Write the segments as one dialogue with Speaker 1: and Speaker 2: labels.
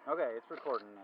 Speaker 1: Okay, it's recording now.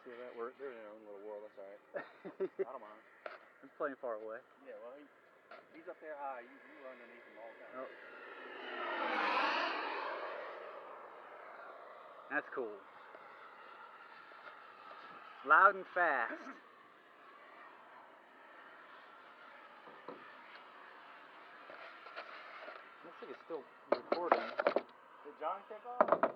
Speaker 1: See that work?
Speaker 2: They're in their own little world, that's alright. I don't mind.
Speaker 1: He's playing far away.
Speaker 2: Yeah, well, he's up there high. You run underneath him all the time.
Speaker 1: Oh. That's cool. Loud and fast. Looks like it's still recording.
Speaker 2: Did John take off?